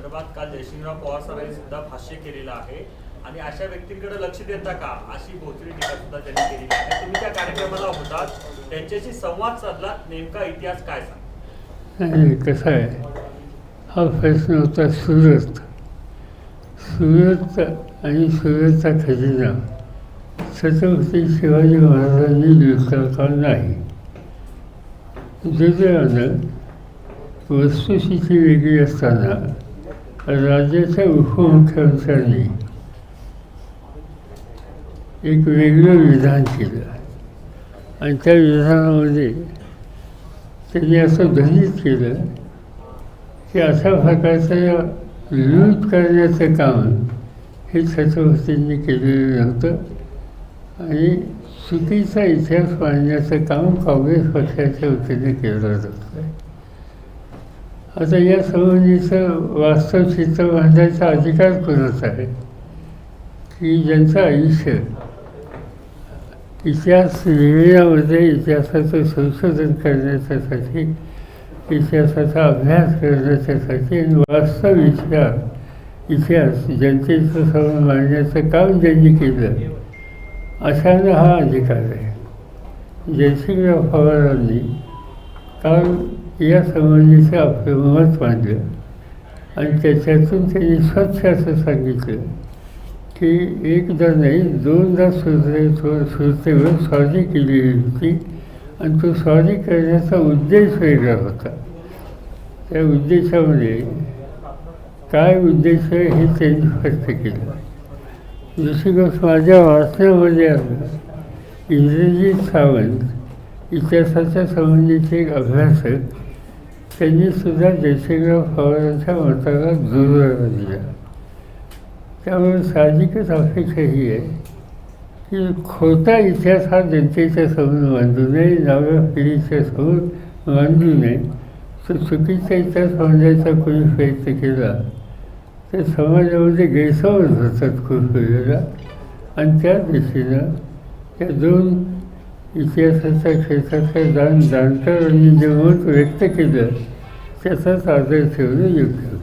संदर्भात काल जयसिंगराव पवार साहेबांनी सुद्धा भाष्य केलेलं आहे आणि अशा व्यक्तींकडे लक्ष देता का अशी भोसरी टीका सुद्धा त्यांनी केलेली आहे. तुम्ही त्या कार्यक्रमाला होतात, त्यांच्याशी संवाद साधला, नेमका इतिहास काय सांग? नाही, कसं आहे, हा प्रश्न होता सुरत आणि सुरतचा खजिना छत्रपती शिवाजी महाराजांनी लुटला का नाही. दुर्दैवानं वस्तुस्थिती वेगळी असताना राज्याच्या उपमुख्यमंत्र्यांनी एक वेगळं विधान केलं आणि त्या विधानामध्ये त्यांनी असं ध्वनित केलं की अशा प्रकारचं लूट करण्याचं काम हे छत्रपतींनी केलेलं नव्हतं आणि चुकीचा इतिहास मांडण्याचं काम काँग्रेस पक्षाच्या वतीने केलं जातं. आता या संबंधीचं वास्तव चित्र मांडण्याचा अधिकार कोणाचा आहे की ज्यांचं आयुष्य इतिहास लिहिण्यामध्ये, इतिहासाचं संशोधन करण्याच्यासाठी, इतिहासाचा अभ्यास करण्याच्यासाठी आणि वास्तव इतिहास जनतेचं समोर मांडण्याचं काम ज्यांनी केलं अशांना हा अधिकार आहे. जयसिंगराव पवारांनी काल या संबंधीचं आपलं मत मांडलं आणि त्याच्यातून त्यांनी स्वच्छ असं सांगितलं की एकदा नाही दोनदा सुरतेवर स्वारी केलेली होती आणि तो स्वारी करण्याचा उद्देश वेगळा होता. त्या उद्देशामध्ये काय उद्देश आहे हे त्यांनी स्पष्ट केलं. दुसरी गोष्ट माझ्या वाचण्यामध्ये आलं, इंद्रजित सावंत इतिहासाच्या संबंधीचे एक अभ्यासक त्यांनी सुद्धा जयसिंगराव पवारांच्या मताला दुजोरा दिला. त्यामुळे साहजिकच अपेक्षा ही आहे की खोटा इतिहास हा जनतेच्या समोर मांडू नये, नव्या पिढीच्या समोर मांडू नये. तो चुकीचा इतिहास मांडायचा कोणी प्रयत्न केला तर समाजामध्ये गैरसमज होतात खूप वेळेला आणि त्या दृष्टीनं त्या दोन इतिहासाच्या क्षेत्रातल्या जाणकारांनी जे मत व्यक्त केलं त्याचाच आदर ठेवणं योग्य होईल.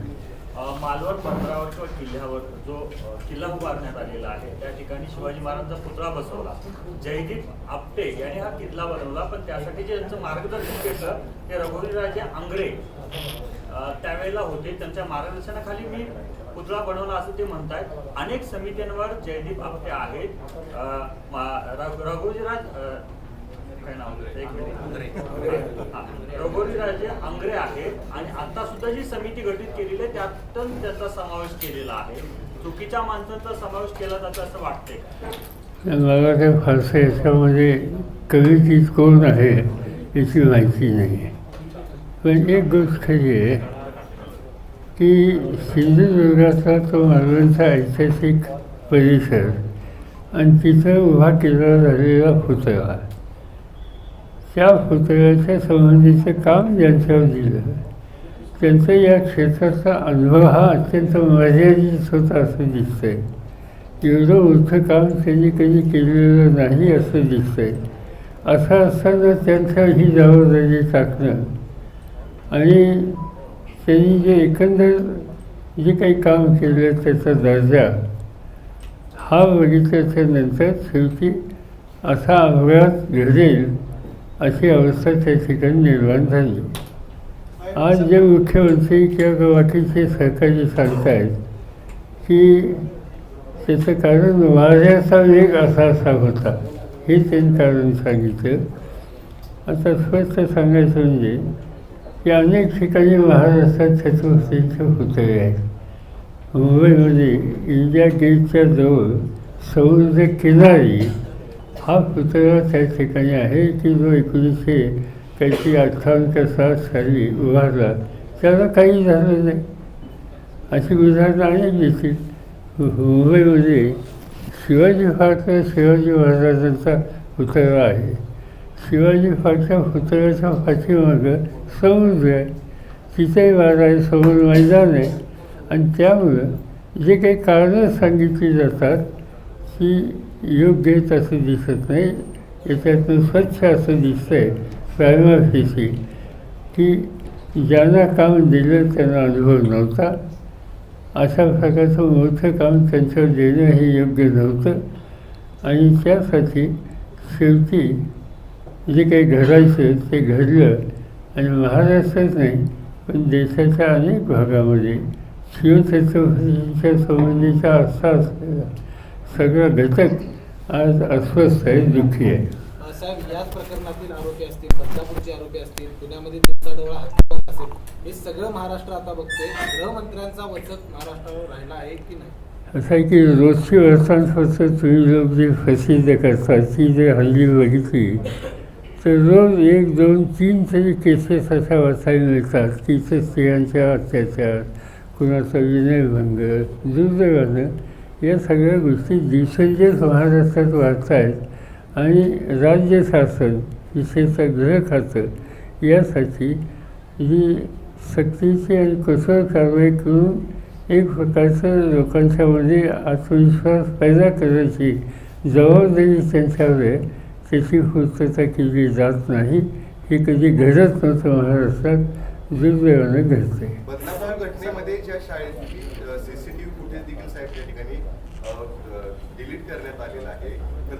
मालवण बंदरावर किंवा किल्ल्यावर जो किल्ला उभारण्यात आलेला आहे त्या ठिकाणी शिवाजी महाराजांचा पुतळा बसवला. जयदीप आपटे यांनी हा किल्ला बनवला, पण त्यासाठी जे त्यांचं मार्गदर्शन केलं ते रघुवीरराजे आंग्रे त्यावेळेला होते. त्यांच्या मार्गदर्शनाखाली मी पुतळा बनवला असं ते म्हणतात. अनेक समित्यांवर जयदीप आपटे आहेत. रघुवीरराज काय नाव रघुवीरराजे आंग्रे आहेत आणि आता सुद्धा जी समिती गठीत केलेली आहे त्यातून त्याचा समावेश केलेला आहे. चुकीच्या माणसांचा समावेश केला जातो असं वाटतंय. मला काही फारसं याच्यामध्ये कविचित कोण आहे याची माहिती नाही आहे. पण एक गोष्ट खरी आहे की सिंधुदुर्गाचा तो मालवणचा ऐतिहासिक परिसर आणि तिथं उभा केला झालेला पुतळा, त्या पुतळ्याच्या संबंधीचं काम ज्यांच्यावर दिलं त्यांचा या क्षेत्राचा अनुभव हा अत्यंत मर्यादित होता असं दिसतंय. एवढं मोठं काम त्यांनी कधी केलेलं नाही असं दिसतंय. असं असताना त्यांच्यावर ही जबाबदारी टाकणं आणि त्यांनी जे एकंदर जे काही काम केलं त्याचा दर्जा हा बघितल्याच्या नंतर शेवटी असा अपघात घडेल अशी अवस्था त्या ठिकाणी निर्माण झाली. आज जे मुख्यमंत्री किंवा बाकीचे सरकारी सांगत आहेत की त्याचं कारण वाऱ्याचा वेग असा होता, हे त्यांनी कारण सांगितलं. आता स्पष्ट सांगायचं म्हणजे की अनेक ठिकाणी महाराष्ट्रात छत्रपतींचे पुतळे आहेत. मुंबईमध्ये इंडिया गेटच्या जवळ समुद्र किनारी हा पुतळा त्या ठिकाणी आहे की जो 1958 साली उभारला. त्याला काही झालं नाही. अशी उदाहरणं अनेक दिसतील. मुंबईमध्ये शिवाजी पार्कला शिवाजी महाराजांचा पुतळा आहे. शिवाजी पार्कच्या पुतळ्याच्या पाठीमागं समुद्र आहे, तिथेही वारा आहे, समोर मैदान आहे आणि त्यामुळं जे काही कारणं सांगितली जातात की योग्य असं दिसत नाही. याच्यातून स्वच्छ असं दिसतं आहे प्रायमा फेसी की ज्यांना काम दिलं त्यांना अनुभव नव्हता अशा प्रकारचं मोठं काम त्यांच्यावर देणं हे योग्य नव्हतं. आणि त्यासाठी शेवटी जे काही घडायचं ते घडलं. आणि महाराष्ट्रात नाही पण देशाच्या अनेक भागामध्ये शिवछत्रपतींच्या संबंधीचा असा असलेला सगळा घटक आज अस्वस्थ आहे, दुःखी आहे. साहेब, याच प्रकरणातील आरोपी असतील, बदलापूरचे आरोपी असतील, पुण्यामध्ये दिवसाडोळा हत्याकांड असेल, हे सगळं महाराष्ट्र आता बघते. गृहमंत्र्यांचा वचक महाराष्ट्रावर राहिला आहे की नाही? असं आहे की रोजची वर्तमानपत्र तुम्ही लोक जे प्रसिद्ध करतात ती जर हल्ली बघितली तर रोज 1, 2, 3 तरी केसेस अशा वाचायला मिळतात की ते स्त्रियांच्या अत्याचार, कुणाचा विनयभंग, दुर्दैवानं या सगळ्या गोष्टी दिवसेंदिवस महाराष्ट्रात वाढत आहेत. आणि राज्य शासन, विशेषतः गृह खातं यासाठी जी सक्तीची आणि कठोर कारवाई करून एक प्रकारचं लोकांच्यामध्ये आत्मविश्वास पैदा करायची जबाबदारी त्यांच्यावर आहे, त्याची पूर्तता केली जात नाही. हे कधी घडत नव्हतं महाराष्ट्रात, दुर्दैवानं घडते. बदलापूर घटनेमध्ये ज्या शाळेची CCTV फुटेज देखील साहेब त्या ठिकाणी डिलीट करण्यात आलेला आहे,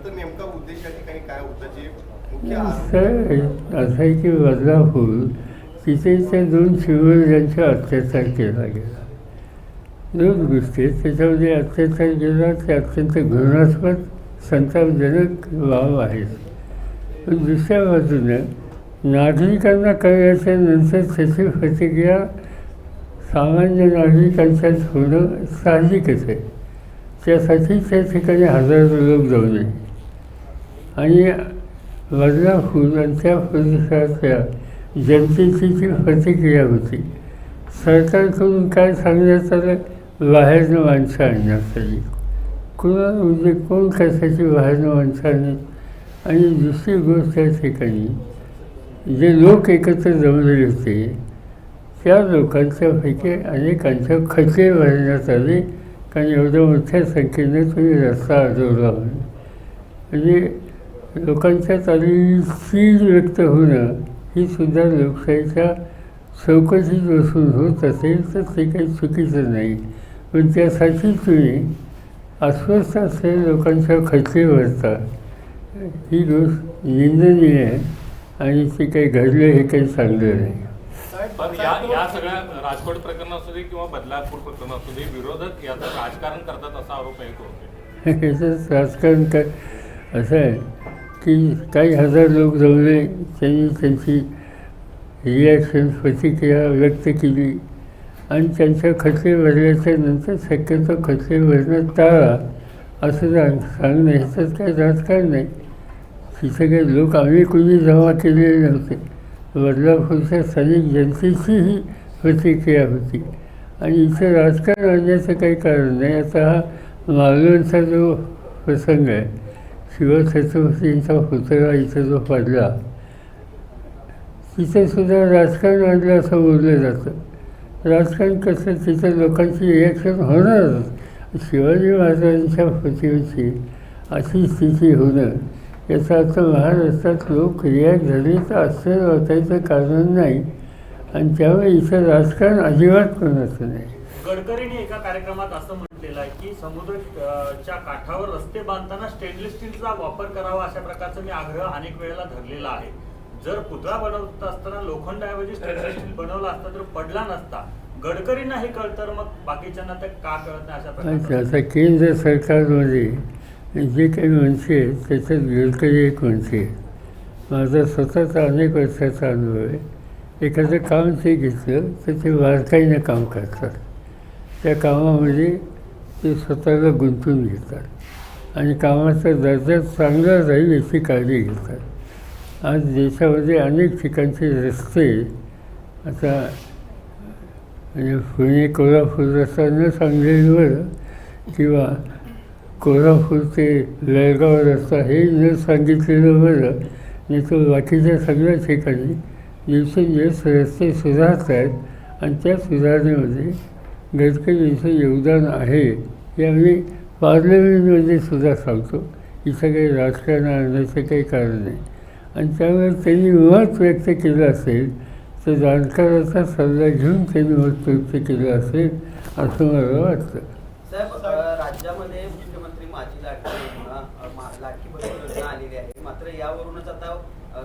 तर नेमका उद्देश या ठिकाणी काय होता? जे मुख्य असं आहे की बदलापूर तिथे त्या 2 शिवरायांचा अत्याचार केला गेला. 2 गोष्टी त्याच्यामध्ये अत्याचार केला ते अत्यंत घृणास्पद संतापजनक बाब आहेत. पण दुसऱ्या बाजूनं नागरिकांना कळल्याच्या नंतर त्याची प्रतिक्रिया सामान्य नागरिकांच्याच होणं साहजिकच आहे. त्यासाठी त्या ठिकाणी हजारो लोक जमले आणि बदलापूर आणि त्या परिसरातल्या जनतेची जी प्रतिक्रिया होती, सरकारकडून काय सांगण्यात आलं, बाहेरनं माणसं आणण्यात आली. कुणा म्हणजे कोण कशाची बाहेरनं माणसं आणली. आणि दुसरी गोष्ट त्या ठिकाणी जे लोक एकत्र जमलेले होते त्या लोकांच्यापैकी अनेकांच्या खचले भरण्यात आले, कारण एवढ्या मोठ्या संख्येनं तुम्ही रस्ता अडवला म्हणून. म्हणजे लोकांच्यात आलेली चीड व्यक्त होणं ही सुद्धा लोकशाहीच्या चौकशीत बसून होत असेल तर ते काही चुकीचं नाही. पण त्यासाठी तुम्ही अस्वस्थ असलेल्या लोकांच्या खचले भरता, ही गोष्ट निंदनीय आहे आणि ते काही घडलं हे काही चांगलं नाही. पण या सगळ्या राजकोट प्रकरण असू दे किंवा बदलापूर प्रकरण असू दे, विरोधक याचं राजकारण करतात असा आरोप आहे तो. याचंच राजकारण काय असं आहे की काही हजार लोक जमले, त्यांनी त्यांची रिॲक्शन प्रतिक्रिया व्यक्त केली आणि त्यांच्या खचले भरल्याच्या नंतर शक्यतो खचले भरणं टाळा असं सांगणं ह्याच्यात काही राजकारण नाही. तिथे काही लोक आम्ही कोणी जमा केलेले नव्हते. बदलापूरच्या स्थानिक जनतेचीही प्रतिक्रिया होती आणि इथं राजकारण आणण्याचं काही कारण नाही. आता हा मालवणचा जो प्रसंग आहे, शिवछत्रपतींचा पुतळा इथं जो पडला, तिथंसुद्धा राजकारण आणलं असं बोललं जातं. राजकारण कसं, तिथं लोकांची रिॲक्शन होणारच. शिवाजी महाराजांच्या प्रतिमेची अशी स्थिती होणं याचा अर्थ महाराष्ट्रात लोक रिॲक्ट झाले तर आश्चर्य वाटायचं कारण नाही. आणि त्यामुळे इथं राजकारण अजिबात कोणाचं नाही. गडकरींनी एका कार्यक्रमात असं म्हटलेलं आहे की समुद्राच्या काठावर रस्ते बांधताना स्टेनलेस स्टीलचा वापर करावा, अशा प्रकारचा मी आग्रह अनेक वेळेला धरलेला आहे. जर पुतळा बनवत असताना लोखंडाऐवजी स्टेनलेस स्टील बनवला असता तर पडला नसता. गडकरींना हे कळतं तर मग बाकीच्यांना ते का कळत नाही? अशा प्रकारचं आता केंद्र सरकारमध्ये जे काही मनसे आहेत त्याच्यात गडकरी एक मनसे आहे. माझा स्वतःचा अनेक वर्षाचा अनुभव आहे. एखादं काम ते घेतलं तर ते बारकाईनं काम करतात. त्या कामामध्ये ते स्वतःला गुंतून घेतात आणि कामाचा दर्जा चांगला राहील याची काळजी घेतात. आज देशामध्ये अनेक ठिकाणचे रस्ते आता म्हणजे पुणे कोल्हापूर रस्ता न सांगलेलं किंवा कोल्हापूर ते बेळगाव रस्ता हे न सांगितलेलं बरं, नाही तर बाकीच्या सगळ्या ठिकाणी दिवसेंदिवस रस्ते सुधारत आहेत आणि त्या सुधारणेमध्ये गडकरींचं योगदान आहे हे आम्ही पार्लमेंटमध्ये सुद्धा सांगतो. इथं काही राजकारण आणण्याचं काही कारण नाही. आणि त्यामुळे त्यांनी मत व्यक्त केलं असेल तर जाणकाराचा सल्ला घेऊन त्यांनी मत व्यक्त केलं असेल असं मला वाटतं. साहेब, राज्यामध्ये मुख्यमंत्री माझी लाडकी योजना लाडकी बहीण योजना आलेली आहे. मात्र यावरूनच आता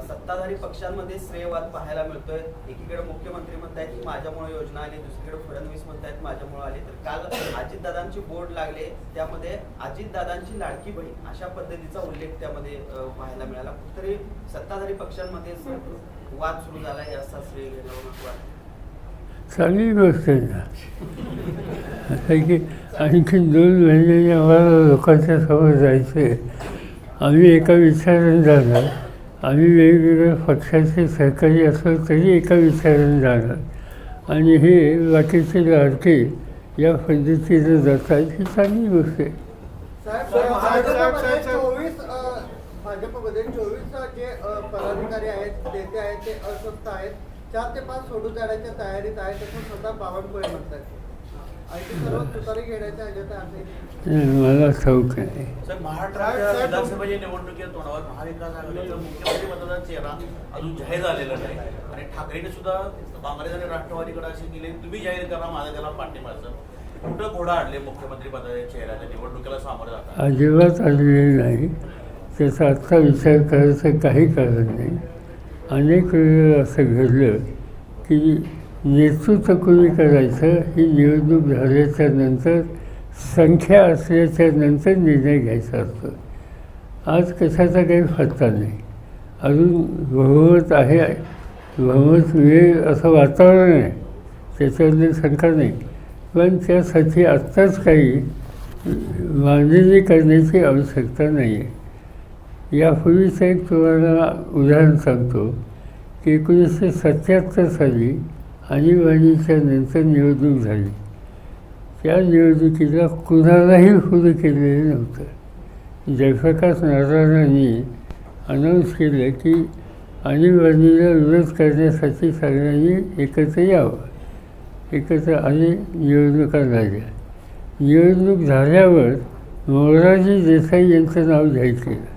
सत्ताधारी पक्षांमध्ये श्रेयवाद पाहायला मिळतोय. एकीकडे मुख्यमंत्री म्हणतायत की माझ्यामुळे योजना आली, दुसरीकडे फडणवीस म्हणतायत माझ्यामुळे आली. तर काल अजितदादांची बोर्ड लागले, त्यामध्ये अजितदादांची लाडकी बहीण अशा पद्धतीचा उल्लेख त्यामध्ये पाहायला मिळाला. कुठेतरी सत्ताधारी पक्षांमध्ये वाद सुरू झाला आहे असा श्रेय घेण्यावरून असं वाटतं. चांगली गोष्ट आहे ना. असं की आणखी 2 महिन्यांनी आम्हाला लोकांच्या समोर जायचं आहे. आम्ही एका विचाराने जाणार, आम्ही वेगवेगळ्या पक्षाचे सहकारी असलो तरी एका विचाराने जाणार आणि हे बाकीचे लाडके या पद्धतीनं जातात ही चांगली गोष्ट आहे. भाजपमध्ये 24 जे पदाधिकारी आहेत, नेते आहेत, ते अस्वस्थ आहेत. 4 ते 5 सोडून जाण्याच्या तयारीत आहेत असं स्वतः बावनकुळे म्हणतात. आणि सर्व तुतारी घेण्याच्या ह्याच्यात आहे. मला ठाऊक आहे. सर, महाराष्ट्राच्या विधानसभेच्या निवडणुकीच्या तोंडावर महाविकास आघाडीचा मुख्यमंत्री पदाचा चेहरा अजून जाहीर झालेला नाही आणि ठाकरेने सुद्धा काँग्रेस आणि राष्ट्रवादीकडे असे केले, तुम्ही जाहीर करा माझा त्याला पाठिंबाचं. कुठं घोडा आणले मुख्यमंत्री पदाच्या चेहऱ्याच्या निवडणुकीला सामोरं जातात? अजिबात आलेले नाही. त्याचा आत्ता विचार करायचं काही कारण नाही. अनेक वेळेला असं घडलं की नेतृत्व कोणी करायचं ही निवडणूक झाल्याच्या नंतर, संख्या असल्याच्या नंतर निर्णय घ्यायचा असतो. आज कशाचा काही पत्ता नाही. अजून बहुमत आहे, बहुमत मिळेल असं वातावरण आहे, त्याच्याबद्दल शंका नाही. पण त्यासाठी आत्ताच काही मांडणी करण्याची आवश्यकता नाही आहे. यापूर्वीचं एक तुम्हाला उदाहरण सांगतो की 1977 साली आणीबाणीच्या नंतर निवडणूक झाली. त्या निवडणुकीला कुणालाही पुढे केलेलं नव्हतं. जयप्रकाश नारायणांनी अनाऊन्स केलं की आणीबाणीला विरोध करण्यासाठी सगळ्यांनी एकत्र यावं. एकत्र आणि निवडणुका झाल्या. निवडणूक झाल्यावर मोरारजी देसाई यांचं नाव जाहीर केलं.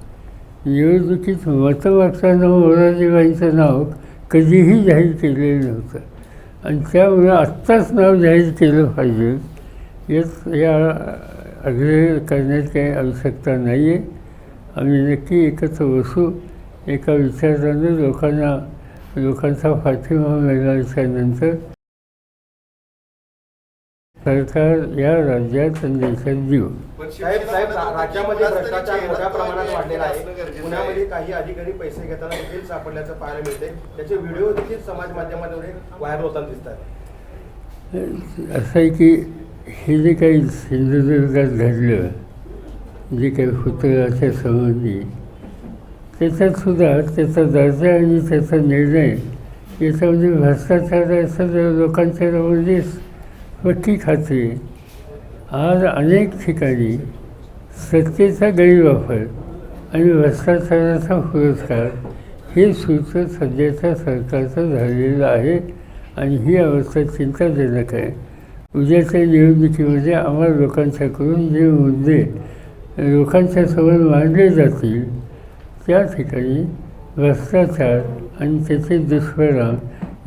निवडणुकीत मतं मागताना मोरारजीबाईंचं नाव कधीही जाहीर केलेलं नव्हतं आणि त्यामुळे आत्ताच नाव जाहीर केलं पाहिजे या आग्रह करण्यात काही आवश्यकता नाही आहे. आम्ही नक्की एकत्र बसू. एका विचारानं लोकांचा पाठिंबा मिळाल्याच्यानंतर सरकार या राज्यात आणि देशात देऊ. साहेब, राज्यामध्ये भ्रष्टाचार मोठ्या प्रमाणात वाढलेला आहे. पुण्यामध्ये काही अधिकारी पैसे घेताना देखील सापडल्याचं पाहायला मिळते. त्याचे व्हिडिओ देखील समाज माध्यमांमध्ये व्हायरल होताना दिसतात. असं आहे की हे जे काही सिंधुदुर्गात घडलं, जे काही पुतळ्याच्या संबंधी, त्याच्यातसुद्धा त्याचा दर्जा आणि त्याचा निर्णय याच्यामध्ये भ्रष्टाचार असं लोकांच्या म्हणजे पक्की खात्री. आज अनेक ठिकाणी सत्तेचा गैरवापर आणि भ्रष्टाचाराचा पुरस्कार हे सूत्र सध्याच्या सरकारचं झालेलं आहे आणि ही अवस्था चिंताजनक आहे. उद्याच्या निवडणुकीमध्ये आम्हाला लोकांच्याकडून जे मुद्दे लोकांच्या समोर मांडले जातील त्या ठिकाणी भ्रष्टाचार आणि त्याचे दुष्परिणाम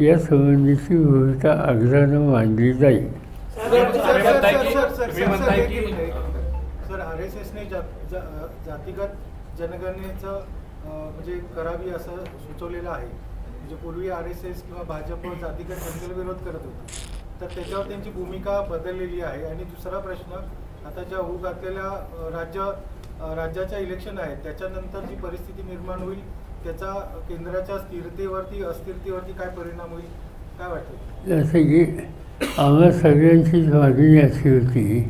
या संबंधीची भूमिका आग्रहानं मांडली जाईल. सर, RSSने जातीगत जनगणनेचं म्हणजे करावी असं सुचवलेलं आहे. म्हणजे पूर्वी RSS किंवा भाजप जातीगत जनगणनेला विरोध करत होता, तर त्याच्यावर त्यांची भूमिका बदललेली आहे. आणि दुसरा प्रश्न, आता ज्या होऊ घातलेल्या राज्याच्या इलेक्शन आहेत त्याच्यानंतर जी परिस्थिती निर्माण होईल त्याचा केंद्राच्या स्थिरतेवरती अस्थिरतेवरती काय परिणाम होईल, काय वाटतं? जसं की आम्हा सगळ्यांची मागणी अशी होती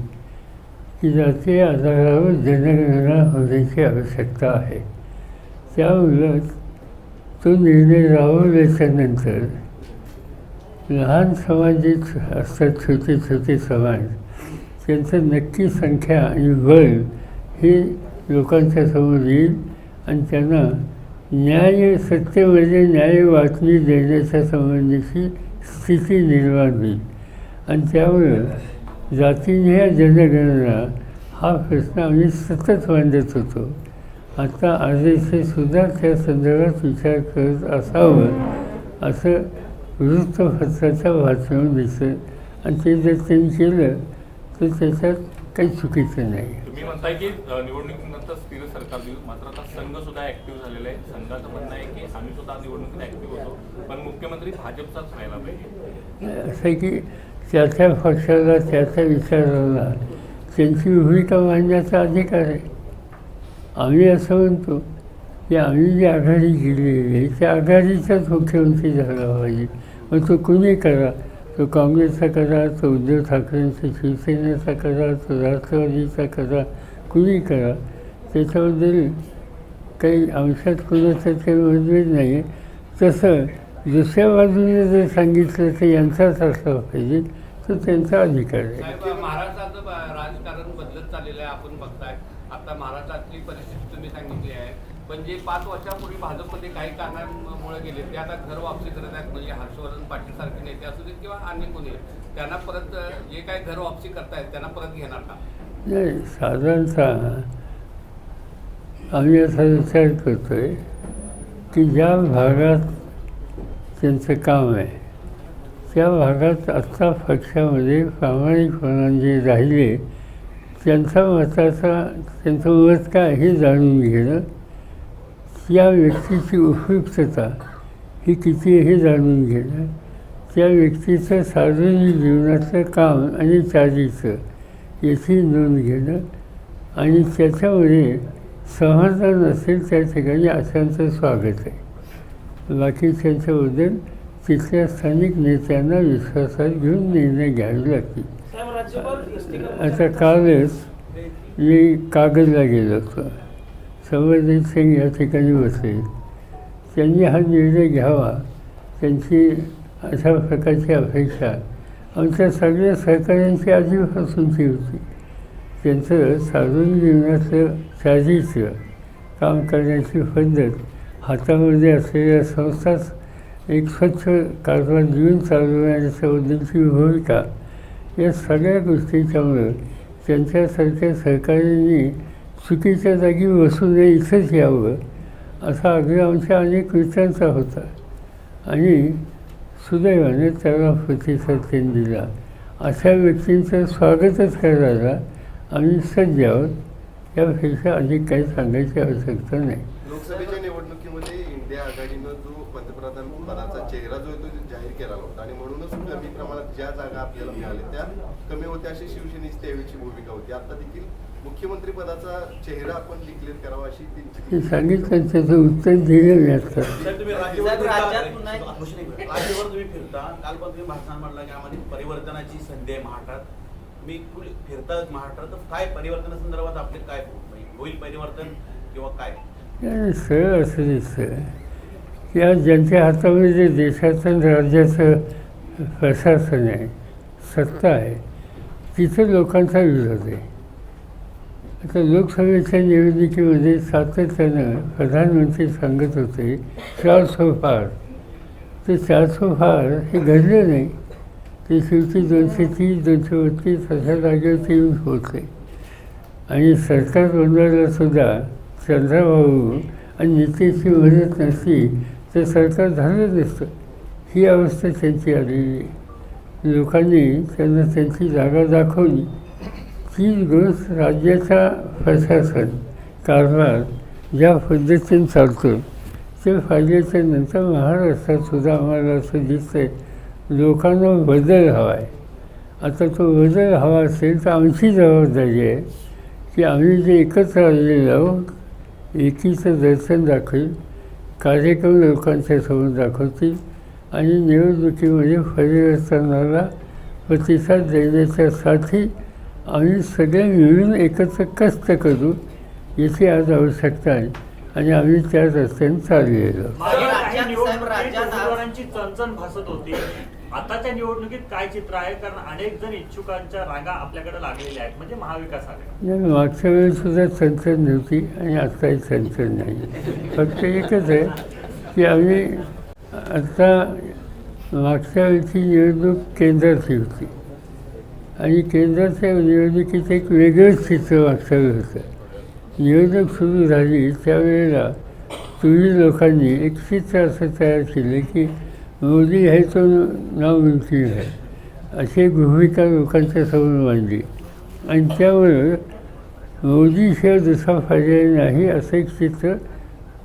की जातीय आधारावर जनगणना होण्याची आवश्यकता आहे. त्यामुळं तो निर्णय राबवल्याच्यानंतर लहान समाज जे असतात, छोटे छोटे समाज, त्यांचं नक्की संख्या आणि बळ हे लोकांच्या समोर येईल आणि त्यांना न्याय, सत्तेमध्ये न्याय वाटणी देण्याच्या संबंधीची स्थिती निर्माण होईल. आणि त्यामुळं जातीय जनगणना हा प्रश्न आम्ही सतत मांडत होतो. आता RSSसुद्धा त्या संदर्भात विचार करत असावं असं वृत्तपत्राच्या वाचून दिसतं आणि ते जर त्यांनी केलं तर त्याच्यात काही चुकीचं नाही. तुम्ही म्हणताय की निवडणुकीनंतर स्थिर सरकार देऊ, मात्र आता संघ सुद्धा ऍक्टिव्ह झालेला आहे. संघाचं म्हणणं आहे की आम्ही सुद्धा निवडणुकीत ऍक्टिव्ह होतो, पण मुख्यमंत्री भाजपचाच व्हायला पाहिजे. असं आहे की त्या त्या पक्षाला त्या त्या विचाराला त्यांची भूमिका मांडण्याचा अधिकार आहे. आम्ही असं म्हणतो की आम्ही जी आघाडी केलेली आहे त्या आघाडीचाच मुख्यमंत्री झाला पाहिजे. मग तो कुणी करा, तो काँग्रेसचा करा, तो उद्धव ठाकरेंचा शिवसेनेचा करा, तो राष्ट्रवादीचा करा, कुणी करा, त्याच्याबद्दल काही अंशात कोणाचं काही मतभेद नाही आहे. तसं दुसऱ्या बाजूने जर सांगितलं तर यांचाच असला पाहिजे तर त्यांचा अधिकार आहे. साहेब, महाराष्ट्राचं राजकारण बदलत चाललेलं आहे. आपण बघताय आता महाराष्ट्रातली परिस्थिती तुम्ही सांगितली आहे, पण जे 5 वर्षापूर्वी भाजपमध्ये काही कारणामुळे गेले ते आता घर वापसी करत आहेत. म्हणजे हर्षवर्धन पाटील सारखे नेते असू देत किंवा अन्य कोणी, त्यांना परत जे काही घर वापसी करतायत त्यांना परत घेणार का? नाही, साधारणतः आम्ही असा विचार करतो आहे की ज्या भागात त्यांचं काम आहे त्या भागात आत्ता पक्षामध्ये प्रामाणिकपणाने जे राहिले त्यांचं मत काय हे जाणून घेणं, त्या व्यक्तीची उपयुक्तता ही किती हे जाणून घेणं, त्या व्यक्तीचं सार्वजनिक जीवनाचं काम आणि चालीचं याची नोंद घेणं आणि त्याच्यामध्ये समाधान असेल त्या ठिकाणी अशांचं स्वागत आहे. बाकी त्यांच्याबद्दल तिथल्या स्थानिक नेत्यांना विश्वासात घेऊन निर्णय घ्यावे लागतील. आता कालच मी कागदला गेलो होतो, संवर्धन सिंग या ठिकाणी बसले. त्यांनी हा निर्णय घ्यावा, त्यांची अशा प्रकारची अपेक्षा आमच्या सगळ्या सहकाऱ्यांची आधीपासूनची होती. त्यांचं सार्वजनिक जीवनाचं चालीचं काम करण्याची पद्धत, हातामध्ये असलेल्या संस्थाच एक स्वच्छ कारभार जीवन चालवण्याच्याबद्दलची भूमिका, या सगळ्या गोष्टीच्यामुळं त्यांच्यासारख्या सहकाऱ्यांनी चुकीच्या जागी बसू नये, इथंच यावं असा आग्रह आमच्या अनेक मित्रांचा होता आणि सुदैवाने त्याला प्रतिसाद त्यांनी दिला. अशा व्यक्तींचं स्वागतच करायला आम्ही सज्ज आहोत. यापेक्षा अधिक काही सांगायची आवश्यकता नाही. लोकसभेच्या निवडणुकीमध्ये इंडिया आघाडीनं जो पंतप्रधान पदाचा चेहरा जो आहे तो जाहीर केला होता आणि म्हणूनच कमी प्रमाणात ज्या जागा आपल्याला मिळाल्या त्या कमी होत्या अशी शिवसेनेची त्यावेळीची भूमिका होती. आता देखील मुख्यमंत्री पदाचा चेहरा आपण डिक्लेअर करावा अशी त्यांची सांगितलं, त्याचं उत्तर दिलं मी आता. तुम्ही राज्यभर तुम्ही फिरता, काल पण तुम्ही भाषणात म्हटलं की आम्हाला परिवर्तनाची संधी आहे महाराष्ट्रात. तुम्ही फिरता महाराष्ट्रात, तर काय परिवर्तनासंदर्भात आपले काय होईल परिवर्तन किंवा काय? सरळ असं दिसतं की आज ज्यांच्या हातामध्ये जे देशाचं आणि राज्याचं प्रशासन आहे, सत्ता आहे, तिथं लोकांचा विरोध आहे. आता लोकसभेच्या निवडणुकीमध्ये सातत्यानं प्रधानमंत्री सांगत होते 400 पार, तर 400 पार हे घडलं नाही. ते शेवटी 230, 232 अशा जागेवरती येऊन पोहोचले आणि सरकार बनवायला सुद्धा चंद्रबाबू आणि नितीशची मदत नसती तर सरकार झालं नसतं. ही अवस्था त्यांची आलेली. लोकांनी त्यांना त्यांची जागा दाखवली. तीच गोष्ट राज्याचा प्रशासन कारभार ज्या पद्धतीने चालतो ते पाहिल्याच्या नंतर महाराष्ट्रात सुद्धा आम्हाला असं दिसतंय लोकांना बदल हवा आहे. आता तो बदल हवा असेल तर आमची जबाबदारी आहे की आम्ही जे एकत्र आलेलो आहोत, एकीचं दर्शन दाखवेल, कार्यक्रम लोकांच्या समोर दाखवतील आणि निवडणुकीमध्ये परिवर्तनाला प्रतिसाद देण्याच्यासाठी आम्ही सगळे मिळून एकत्र कष्ट करू, याची आज आवश्यकता आहे आणि आम्ही त्या रस्त्याने चाललेलो. उमेदवारांची चणचण भासत होती. आताच्या निवडणुकीत काय चित्र आहे? कारण अनेक जण इच्छुकांच्या रांगा आपल्याकडे लागलेल्या आहेत, म्हणजे महाविकास आघाडी. मागच्या वेळेस सुद्धा चणचण नव्हती आणि आत्ताही चणचण नाही. फक्त एकच आहे की आम्ही आता मागच्या वेळची निवडणूक केंद्राची होती आणि केंद्राच्या निवडणुकीचं एक वेगळंच चित्र मागच्या वेळेस होतं. निवडणूक सुरू झाली त्यावेळेला तुम्ही लोकांनी एक चित्र असं तयार केलं की मोदी है तो नामुमकिन है अशी एक भूमिका लोकांच्या समोर मांडली आणि त्यामुळं मोदीशिवाय दुसरा पर्याय नाही असं एक चित्र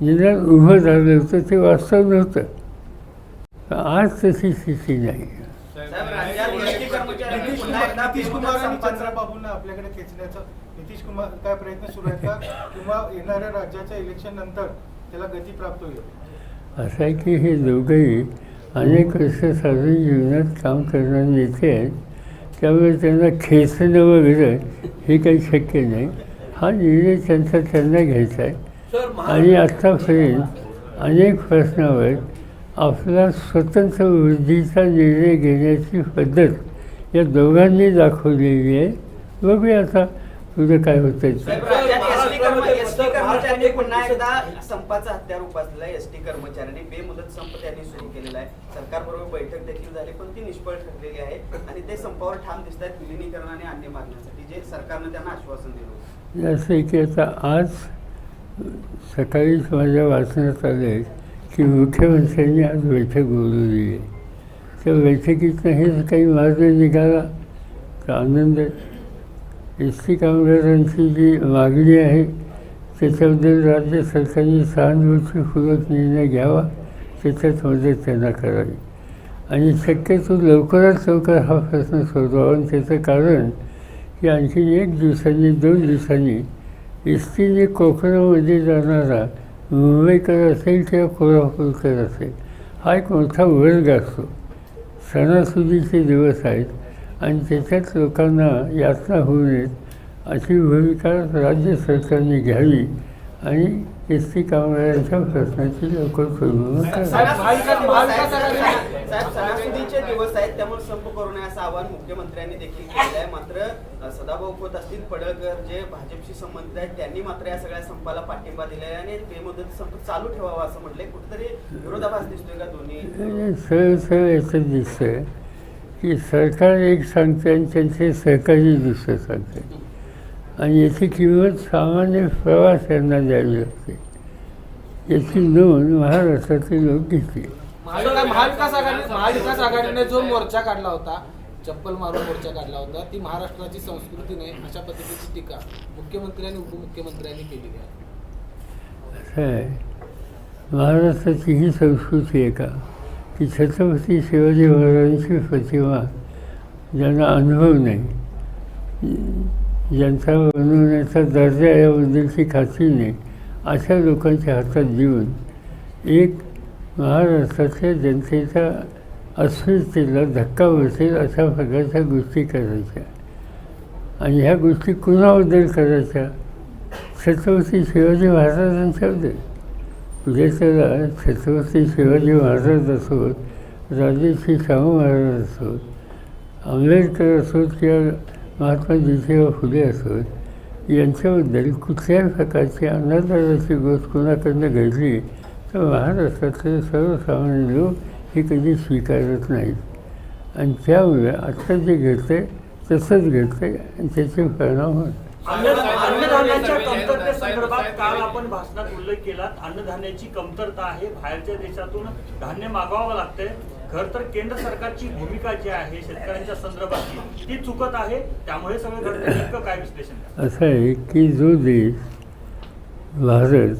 निदान उभं झालं होतं ते वास्तव नव्हतं. आज तशी स्थिती नाही. साहेब, राज्यात एसटी कर्मचाऱ्यांनी पुन्हा एकदा नितीश कुमार बेमुदत आणि संपाचा चंद्रबाबूंना आपल्याकडे खेचण्याचा नितीश कुमार काय प्रयत्न सुरू आहेत का किंवा येणाऱ्या राज्याच्या इलेक्शन नंतर त्याला गती प्राप्त होईल? असं आहे की हे दोघंही अनेक वर्ष सार्वजनिक जीवनात काम करणारे नेते आहेत. त्यामुळे त्यांना खेचणं वगैरे हे काही शक्य नाही. हा निर्णय त्यांना घ्यायचा आहे. आणि आत्तापर्यंत अनेक प्रश्नावर आपला स्वतंत्र वृद्धीचा निर्णय घेण्याची पद्धत या दोघांनी दाखवलेली आहे. बघूया आता पुढे काय होतं. साहेब, राज्यात एसटी कर्मचाऱ्यांनी पुन्हा एकदा संपाचा हत्यार उपासलेला आहे. एसटी कर्मचाऱ्यांनी बेमुदत संप त्यांनी सुरू केलेला आहे. सरकारबरोबर बैठक देखील झाली पण ती निष्फळ ठरलेली आहे आणि ते संपावर ठाम दिसत आहेत विलिनीकरण आणि अन्य मागण्यासाठी जे सरकारनं त्यांना आश्वासन दिलं होतं. असं की आता आज सकाळीच माझ्या वाचनात आलं की मुख्यमंत्र्यांनी आज बैठक बोलवली आहे. त्या बैठकीतनं हे काही मार्ग निघाला तर आनंद आहे. एस टी कामगारांची जी मागणी आहे त्याच्याबद्दल राज्य सरकारने सहानुभूतीपूर्वक निर्णय घ्यावा, त्याच्यात मदत त्यांना करावी आणि शक्यतो लवकरात लवकर हा प्रश्न सोडवावा. आणि त्याचं कारण की आणखी 1 दिवसांनी 2 दिवसांनी एस टीने कोकणामध्ये जाणारा मुंबईकर असेल किंवा कोल्हापूरकर असेल हा एक मोठा वर्ग असतो. सणासुदीचे दिवस आहेत आणि त्याच्यात लोकांना यातना होऊ नयेत अशी भूमिका राज्य सरकारने घ्यावी आणि एस टी कामगारांच्या प्रश्नाची लवकर सोडवणूक करावी. साहेब, सणासुदीचे दिवस आहेत त्यामुळे संप करू नये असं आवाहन मुख्यमंत्र्यांनी देखील केलेलं आहे. मात्र सदाभाऊ खोत असतील, पडळकर जे भाजपशी संबंधित आहेत त्यांनी मात्र या सगळ्या संपाला पाठिंबा दिला आहे आणि बेमुदत संप चालू ठेवावा असं म्हटलंय. कुठेतरी विरोधाभास दिसतोय का दोन्ही? सरळ याचं दिसतं की सरकार एक सांगते आणि त्यांचे सहकारी दुसरं सांगते आणि याची किंमत सामान्य प्रवाशांना द्यावी लागते. याची नोंद महाराष्ट्रातील लोक घेतली. महाविकास आघाडीने जो मोर्चा काढला होता, चप्पल मारून मोर्चा काढला होता, ती महाराष्ट्राची संस्कृती नाही अशा पद्धतीची टीका मुख्यमंत्री आणि उपमुख्यमंत्र्यांनी केलेली आहे. असं आहे, महाराष्ट्राची ही संस्कृती आहे का की छत्रपती शिवाजी महाराजांची प्रतिमा ज्यांना अनुभव नाही, ज्यांचा बनवण्याचा दर्जा याबद्दलची खात्री नाही, अशा लोकांच्या हातात देऊन एक महाराष्ट्राच्या जनतेच्या अस्मितेला धक्का बसेल अशा प्रकारच्या गोष्टी करायच्या. आणि ह्या गोष्टी कुणाबद्दल करायच्या? छत्रपती शिवाजी महाराजांच्याबद्दल. उद्या त्याला छत्रपती शिवाजी महाराज असोत, राजर्षी शाहू महाराज असोत, आंबेडकर असोत किंवा महात्मा ज्योतिबा फुले असोत, यांच्याबद्दल कुठल्याही प्रकारची अनादराची गोष्ट कोणाकडनं घडली तर महाराष्ट्रातले सर्वसामान्य लोक हे कधी स्वीकारत नाहीत. आणि त्यामुळे आत्ता जे घडतं आहे तसंच घडतं आहे आणि त्याचे परिणाम होत. अन्नधान्याच्या कमतरतेसंदर्भात काल आपण भाषणात उल्लेख केला. अन्नधान्याची कमतरता आहे, बाहेरच्या देशातून धान्य मागवावं लागतंय. खरं तर केंद्र सरकारची भूमिका जी आहे शेतकऱ्यांच्या संदर्भातली ती चुकत आहे, त्यामुळे सगळं घडतं. नेमकं काय विश्लेषण? असं आहे की जो देश भारत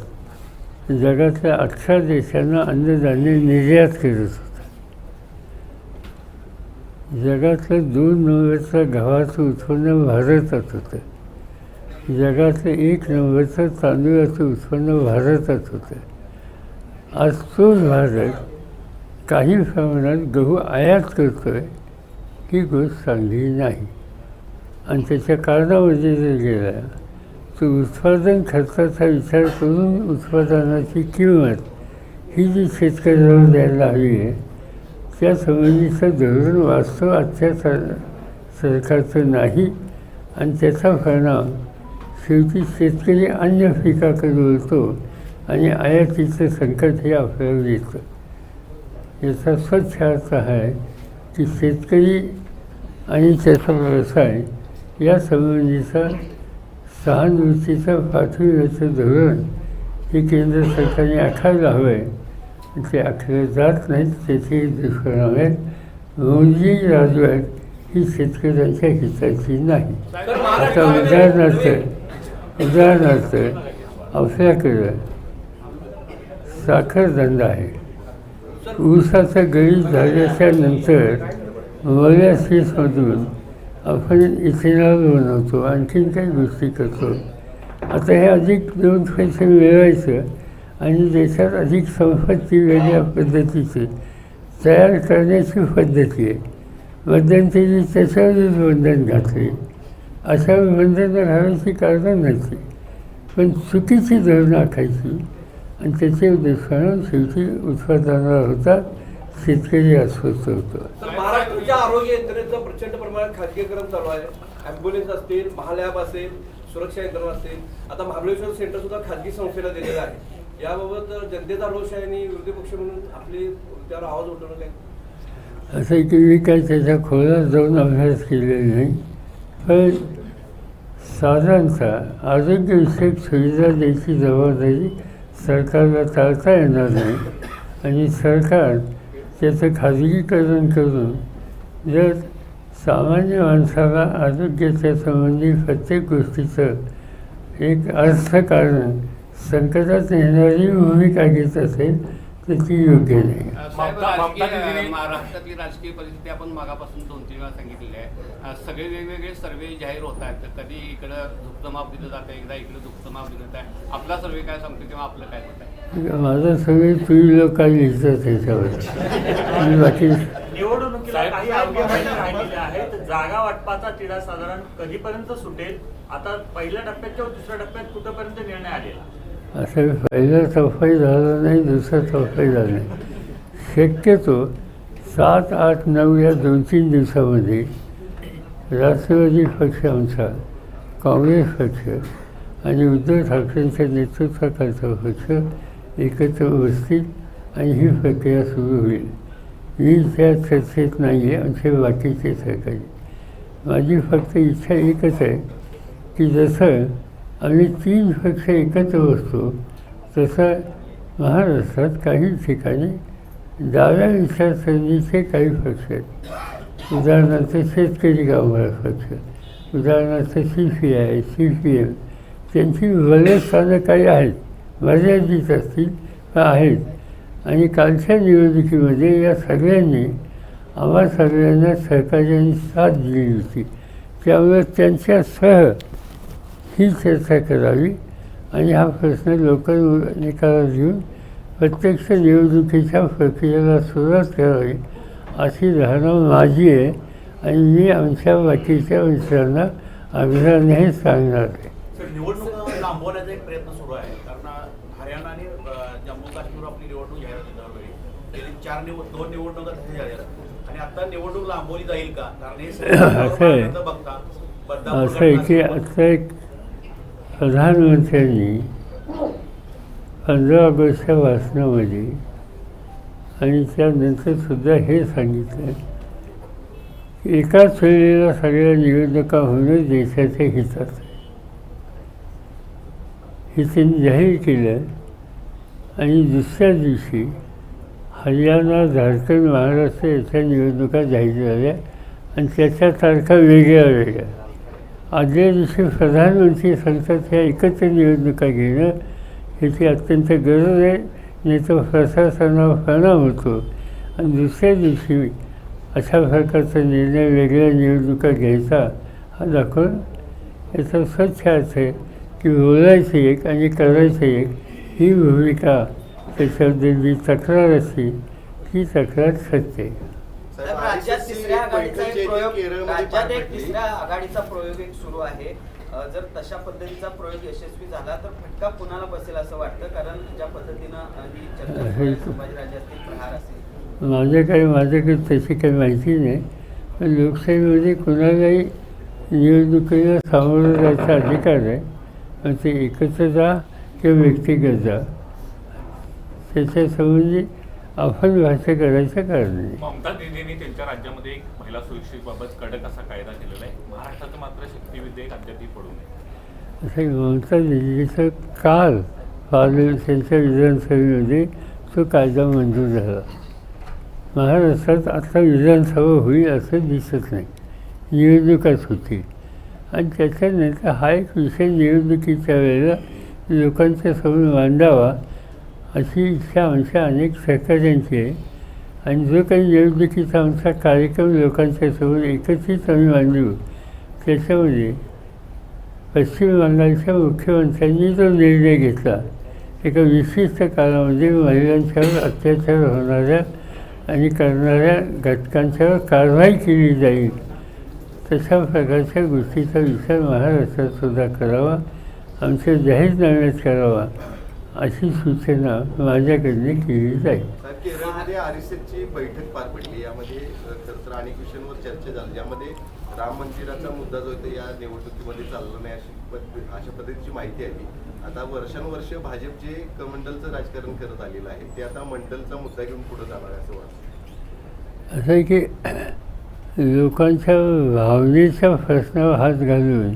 जगातल्या 18 देशांना अन्नधान्य निर्यात करत होता, जगातलं 2 नंबरचं गव्हाचं उत्पन्न भारतात होतं, जगातलं 1 नंबरचं तांदूळाचं उत्पन्न भारतात होतं. आज तोच भारत काही प्रमाणात गहू आयात करतो आहे, ही गोष्ट चांगली नाही. आणि त्याच्या कारणामध्ये जर गेला तर उत्पादन खर्चाचा विचार करून उत्पादनाची किंमत ही जी शेतकऱ्याला द्यायला हवी आहे त्या संबंधीचं धोरण वास्तव आजच्या सरकारचं नाही. आणि त्याचा परिणाम शेवटी शेतकरी अन्य पिकाकडे वळतो आणि आयातीचं संकट हे आपल्याला येतं. याचा स्वच्छ अर्थ आहे की शेतकरी आणि त्याचा व्यवसाय या संबंधीचा सहानुभूतीचं पाठविण्याचं धोरण हे केंद्र सरकारने आखायला हवं आहे. ते आखले जात नाहीत. त्याचे दुष्परिणाम आहेत. मोदी राजवट ही शेतकऱ्यांच्या हिताची नाही. आता उदाहरणार्थ आपल्याकडं साखर धंदा आहे. ऊसाचा गळीत झाल्याच्या नंतर मोलॅसिसमधून आपण इथेनॉल बनवतो, आणखीन काही गोष्टी करतो. आता हे अधिक 2 पैसे मिळवायचं आणि देशात अधिक संपत्ती वेगळ्या पद्धतीची तयार करण्याची पद्धती आहे. मध्यंतरी त्याच्यावरच बंधन घातले. अशा बंधनं घालायची कारणं नव्हती, पण चुकीची धोरणं आखायची आणि त्याचे दुष्परिणाम शेवटी उत्पादनावर होता. शेतकरी अस्वस्थ होतो. तर महाराष्ट्राच्या आरोग्य यंत्रणेचं प्रचंड प्रमाणात खाजगीकरण चालू आहे. ॲम्ब्युलन्स असतील, महालॅब असेल, सुरक्षा यंत्रणा असतील. आता महाबळेश्वर सेंटर सुद्धा खाजगी संस्थेला दिलेलं आहे. याबाबत जनतेचा रोष आहे आणि विरोधी पक्ष म्हणून आपली त्यावर आवाज उठवणं काय? असं की मी काय त्याच्या खोलात जाऊन अभ्यास केलेला नाही, पण साधारणतः आरोग्यविषयक सुविधा द्यायची जबाबदारी सरकारला टाळता येणार नाही. आणि सरकार त्याचं खाजगीकरण करून जर सामान्य माणसाला आरोग्याच्या संबंधी प्रत्येक गोष्टीचं एक अर्थकारण संकटात येणारी भूमिका घेत असेल तर ती योग्य नाही. महाराष्ट्रातली राजकीय परिस्थिती आपण मागापासून 2-3 वेळा सांगितलेली आहे. सगळे वेगवेगळे सर्वे जाहीर होत आहेत. कधी इकडं दुःखचं माप दिलं जातं, एकदा इकडं दुःखचं माप दिलं जात आहे. आपला सर्वे काय सांगतो किंवा आपलं काय होत आहे? माझा सगळे तुम्ही लोक काही लिहितात त्याच्यावर. बाकी निवडणुकीला काही अवघ्या महिने राहिलेले आहेत. जागा वाटपाचा तिढा साधारण कधीपर्यंत सुटेल? आता पहिल्या टप्प्यात किंवा दुसऱ्या टप्प्यात कुठंपर्यंत निर्णय आलेला? असं पहिला टप्पाही झाला नाही, दुसरा टप्पाही झाला नाही. शक्यतो 7, 8, 9 या 2-3 दिवसामध्ये राष्ट्रवादी पक्ष आमचा, काँग्रेस पक्ष आणि उद्धव ठाकरेंच्या नेतृत्वाखालचा पक्ष एकत्र बसतील आणि ही प्रक्रिया सुरू होईल. मी त्या चर्चेत नाही आहे. आमचे बाकीचे सहकारी. माझी फक्त इच्छा एकच आहे की जसं आम्ही 3 पक्ष एकत्र बसतो तसं महाराष्ट्रात काही ठिकाणी डाव्या विचारसरणीचे काही पक्ष आहेत. उदाहरणार्थ शेतकरी कामगार पक्ष, उदाहरणार्थ CPI, CPM, त्यांची बलेस्थानं काही आहेत, मर्यादित असतील पण आहेत. आणि कालच्या निवडणुकीमध्ये या सगळ्यांनी आम्हा सगळ्यांना सहकार्याने साथ दिली होती. त्यामुळे त्यांच्यासह ही चर्चा करावी आणि हा प्रश्न लवकर निकालात घेऊन प्रत्यक्ष निवडणुकीच्या प्रक्रियेला सुरुवात करावी अशी धारणा माझी आहे. आणि मी आमच्या बाकीच्या मित्रांना आग्रहाने सांगणार आहे. निवडणूक लांबवण्याचा एक प्रयत्न सुरू आहे. कारण हरियाणा आणि जम्मू काश्मीर आपली निवडणूक जाहीर होती दरवेळी. गेली 2 निवडणुका तशा झाल्या आणि आता निवडणूक लांबवली जाईल का? कारण हे असं आहे की आता एक प्रधानमंत्र्यांनी 15 ऑगस्टच्या भाषणामध्ये आणि त्यानंतर सुद्धा हे सांगितलं की एकाच वेळेला सगळ्या निवडणुका होणं देशाच्या हितात आहे. हे त्यांनी जाहीर केलं. आणि दुसऱ्या दिवशी हरियाणा, झारखंड, महाराष्ट्र याच्या निवडणुका जाहीर झाल्या आणि त्याच्या तारखा वेगळ्या वेगळ्या. आदल्या दिवशी प्रधानमंत्री सांगतात ह्या एकत्र निवडणुका घेणं ह्याची अत्यंत गरज आहे, नाही तर प्रशासनावर परिणाम होतो. आणि दुसऱ्या दिवशी अशा प्रकारचा निर्णय वेगळ्या निवडणुका घ्यायचा हा दाखवून याचा स्वच्छ अर्थ आहे की बोलायचं एक आणि करायचं एक ही भूमिका त्याच्याबद्दल जी तक्रार असते ती तक्रार सत्य आहे. राज्यात तिसऱ्या आघाडीचा प्रयोग एक सुरू आहे. जर तशा पद्धतीचा प्रयोग यशस्वी झाला तर फटका कुणाला बसेल असं वाटतं? कारण ज्या पद्धतीनं ही चर्चा संभाजीराजातील प्रहार असेल. माझ्याकडे तशी काही माहिती नाही. पण लोकशाहीमध्ये कुणालाही निवडणुकीला सामोरं जायचा अधिकार आहे. पण ते एकत्र जा किंवा व्यक्तिगत जा त्याच्यासंबंधी आपण भाष्य करायचं कारण नाही. ममता दीदींनी त्यांच्या राज्यामध्ये एक महिला सुरक्षेबाबत कडक असा कायदा केलेला आहे. महाराष्ट्राचं मात्र शक्ती विधेयक अद्यापही पडू नये असं ममता दीदीचं काल त्यांच्या विधानसभेमध्ये तो कायदा मंजूर झाला. महाराष्ट्रात आता विधानसभा होईल असं दिसत नाही, निवडणुकाच होती. आणि त्याच्यानंतर हा एक विषय निवडणुकीच्या वेळेला लोकांच्या समोर मांडावा अशी इच्छा आमच्या अनेक सहकाऱ्यांची आहे. आणि जो काही निवडणुकीचा आमचा कार्यक्रम लोकांच्या समोर एकत्रित आम्ही मांडू, त्याच्यामध्ये पश्चिम बंगालच्या मुख्यमंत्र्यांनी जो निर्णय घेतला, एका विशिष्ट काळामध्ये महिलांच्यावर अत्याचार होणाऱ्या आणि करणाऱ्या घटकांच्यावर कारवाई केली जाईल, तशा प्रकारच्या गोष्टीचा विचार महाराष्ट्रात सुद्धा करावा, आमच्या जाहीरनाम्यात करावा अशी सूचना माझ्याकडनं केली जाईल. केरळमध्ये RSSची बैठक पार पडली. यामध्ये खरं तर अनेक विषयांवर चर्चा झाली, यामध्ये राम मंदिराचा मुद्दा जो आहे या निवडणुकीमध्ये चालला नाही अशा पद्धतीची माहिती आहे. आता वर्षानुवर्ष भाजप जे कमंडलचं राजकारण करत आलेलं आहे, ते आता मंडलचा मुद्दा घेऊन पुढे जाणार आहे असं वाटतं. असं आहे की लोकांच्या भावनेच्या प्रश्नावर हात घालून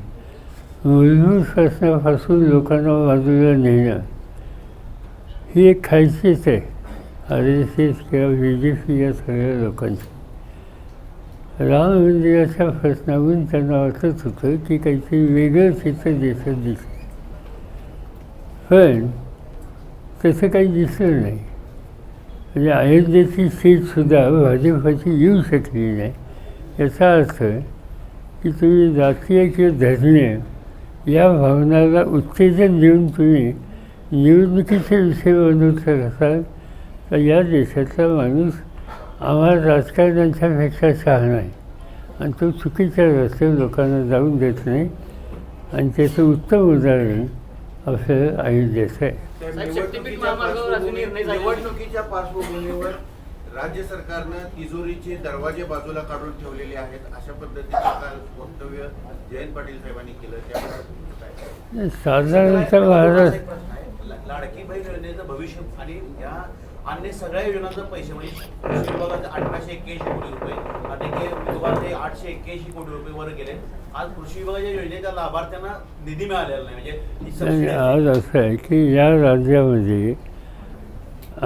मूलभूत प्रश्नापासून लोकांना बाजूला नेणं ही एक खायचीच आहे RSS किंवा BJP या सगळ्या लोकांची. राम मंदिराच्या प्रश्नावरून त्यांना वाटत होतं की काहीतरी वेगळं चित्र देशात दिसतं, पण तसं काही दिसलं नाही. म्हणजे अयोध्येची सीटसुद्धा भाजपाची येऊ शकली नाही. याचा अर्थ की तुम्ही जातीय किंवा धर्मीय या भावनाला उत्तेजन देऊन तुम्ही निवडणुकीचे विषय बनवत असाल तर या देशातला माणूस आम्हाला राजकारण्यांच्यापेक्षा शहाणा आहे आणि तो चुकीच्या रस्त्यावर लोकांना जाऊन देत नाही. आणि त्याचं उत्तम उदाहरण आपल्याला अयोध्येचं आहे. निवडणुकीच्या पार्श्वभूमीवर राज्य सरकारनं तिजोरीचे दरवाजे बाजूला काढून ठेवलेले आहेत, अशा पद्धतीचं काल वक्तव्य जयंत पाटील साहेबांनी केलं. साधारणतः महाराष्ट्र लाडकी बहीण योजनेचं भविष्य आणि या अन्य सगळ्या योजनांचे पैसे म्हणजे कृषी विभागाचे 1881 कोटी रुपये, आरोग्य विभागाचे 881 कोटी रुपये वर गेले. आज कृषी विभागाच्या योजनेच्या लाभार्थ्यांना निधी मिळालेला नाही. म्हणजे आज असं आहे की या राज्यामध्ये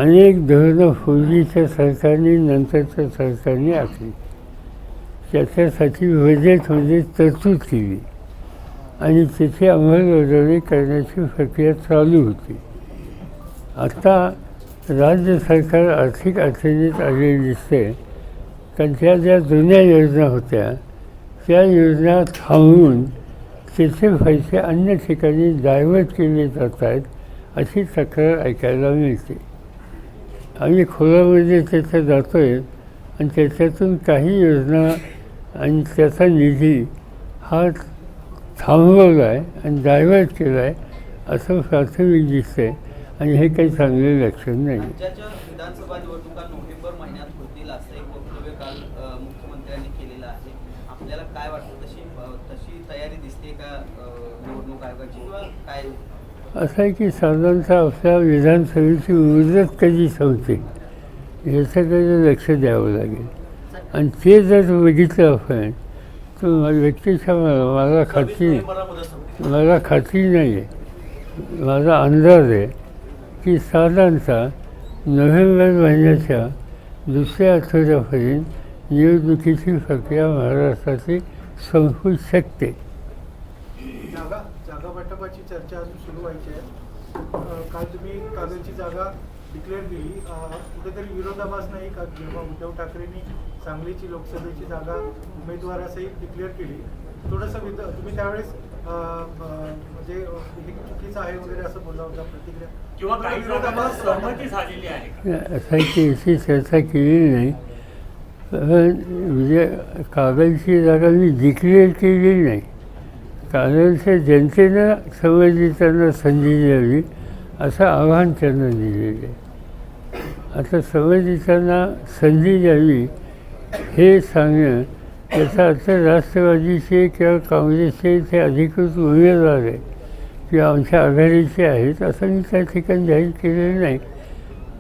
अनेक धोरणं पूर्वीच्या सरकारने नंतरच्या सरकारने आखली, त्याच्यासाठी बजेटमध्ये तरतूद केली आणि त्याची अंमलबजावणी करण्याची प्रक्रिया चालू होती. आता राज्य सरकार आर्थिक अडचणीत आलेली दिसते, कारण त्या ज्या जुन्या योजना होत्या त्या योजना थांबवून त्याचे पैसे अन्य ठिकाणी डायव्हर्ट केले जात आहेत अशी तक्रार ऐकायला मिळते. आम्ही खोलामध्ये त्याचं जातो आहे आणि त्याच्यातून काही योजना आणि त्याचा निधी हा थांबवला आहे आणि डायव्हर्ट केला आहे असं प्राथमिक दिसतंय आणि हे काही चांगले लक्षण नाही. राज्याच्या विधानसभा निवडणुका नोव्हेंबर महिन्यात होतील असं एक वक्तव्य काल मुख्यमंत्र्यांनी केलेलं आहे. आपल्याला काय वाटतं, तशी तयारी दिसते का निवडणूक आयोगाची किंवा काय? असं आहे की साधारणतः आपल्या विधानसभेची मुदत कधी संपते ह्याच्याकडे लक्ष द्यावं लागेल. आणि ते जर बघितलं आपण तर व्यक्तीच्या मला खात्री नाही आहे, माझा अंदाज आहे की साधारणतः नोव्हेंबर महिन्याच्या दुसऱ्या आठवड्यापर्यंत निवडणुकीची प्रक्रिया महाराष्ट्राची संपू शकते. जागा वाटपाची चर्चा अजून सुरू व्हायची आहे. काल तुम्ही कागलची जागा डिक्लेअर केली, कुठेतरी विरोधाभास नाही का जेव्हा उद्धव ठाकरेंनी सांगलीची लोकसभेची जागा उमेदवारासहित डिक्लेअर केली, थोडंसं तुम्ही त्यावेळेस म्हणजे हे चुकीचं आहे वगैरे असं बोलला होता, प्रतिक्रिया किंवा काही विरोधाभास सहमती झालेली आहे? असं की याची चर्चा केलेली नाही, म्हणजे कागलची जागा मी डिक्लेअर केलेली नाही. कागलच्या जनतेनं संबंधितांना संधी द्यावी असं आव्हान त्यांना दिलेलं आहे. आता संबंधितांना संधी द्यावी हे सांगणं याचा अर्थ राष्ट्रवादीचे किंवा काँग्रेसचे ते अधिकृत उमेदवार आहे किंवा आमच्या आघाडीचे आहेत असं मी त्या ठिकाणी जाहीर केलेलं नाही.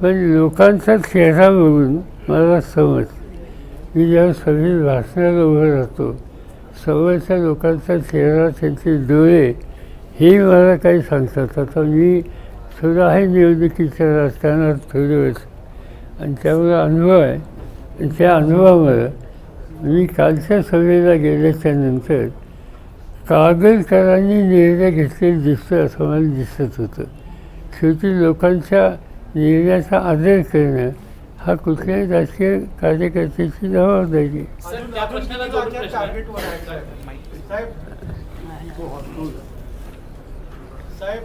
पण लोकांचा चेहरा बघून मला समज, मी जेव्हा सभेत भाषणाला उभं राहतो समोरच्या लोकांचा चेहरा, त्यांचे डोळे हे मला काही सांगतात. आता मी थोडं आहे निवडणुकीच्या राजकारणात थोडं आणि त्यामुळे अनुभव आहे. आणि त्या अनुभवामुळे मी कालच्या सभेला गेल्याच्या नंतर कागलकरांनी निर्णय घेतलेला दिसतो असं मला दिसत होतं. शेवटी लोकांच्या निर्णयाचा आदर करणं हा कुठल्याही राजकीय कार्यकर्त्याची जबाबदारी आहे. साहेब